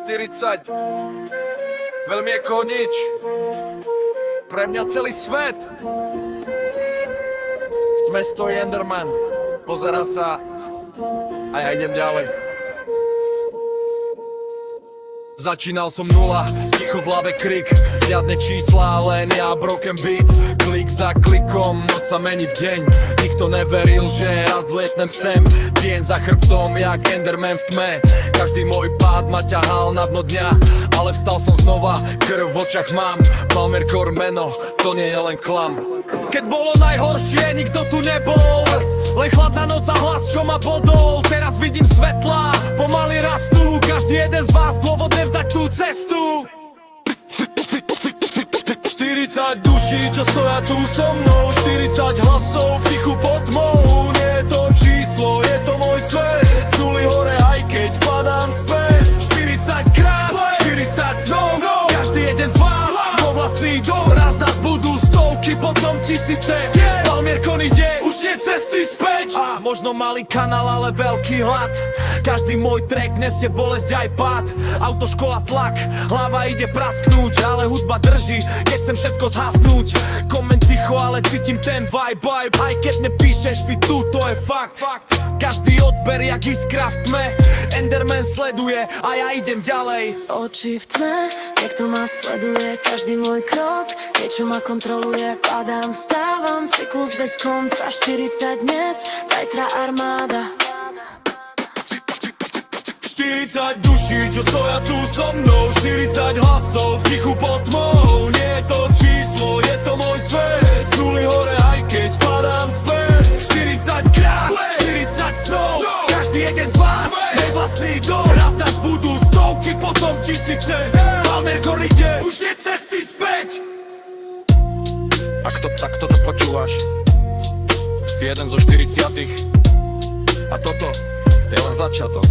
40. Veľmi ako nič. Pre mňa celý svet. V tme stojí Enderman. Pozerá sa a ja idem ďalej. Začínal som nula, ticho v hlave krik. Žiadne čísla, len ja broken beat. Klik za klikom, noc sa mení v deň. Nikto neveril, že raz lietnem sem. Deň za chrbtom, jak Enderman v tme. Každý môj pád ma ťahal na dno dňa, ale vstal som znova, krv v očiach mám. Malmerkor meno, to nie je len klam. Keď bolo najhoršie, nikto tu nebol. Len chladná noc a hlas, čo ma bodol. Teraz vidím svetlá, pomaly rastú. Každý jeden z vás dôvod nevzdať tú cestu. 40 duší, čo stoja tu so mnou. 40 hlasov v tichu pod tmou. Nie je to číslo, je to môj svet. Z nuly hore, aj keď padám späť. 40 krát, 40 snov. Každý jeden z vás vo vlastný dom. Raz nás budú stovky, potom tisíce. Palmierkon ide, už nie cesty späť. A možno malý kanál, ale veľký hlad. Každý môj track nesie bolesť aj pád. Autoškola tlak, hlava ide prasknúť. Ale hudba drží, keď chcem všetko zhasnúť. Koment ticho, ale cítim ten vibe. Aj keď nepíšeš si tu, to je fakt. Každý odber jak iskra v tme. Enderman sleduje a ja idem ďalej. Oči v tme, niekto ma sleduje. Každý môj krok, niečo ma kontroluje. Padám, vstávam, cyklus bez konca. 40 dnes, zajtra armáda. 40 duší, čo stoja tu so mnou. 40 hlasov v tichu pod tmou. Nie je to číslo, je to môj svet. Z nuly hore, aj keď padám späť. 40 krát, 40 snov. Každý jeden z vás, je vlastný dom. Raz nás budú stovky, potom tisíce. Palmerkor ide, už nie cesty späť. Ak to takto to počúvaš, si jeden zo 40. A toto je len začiatok.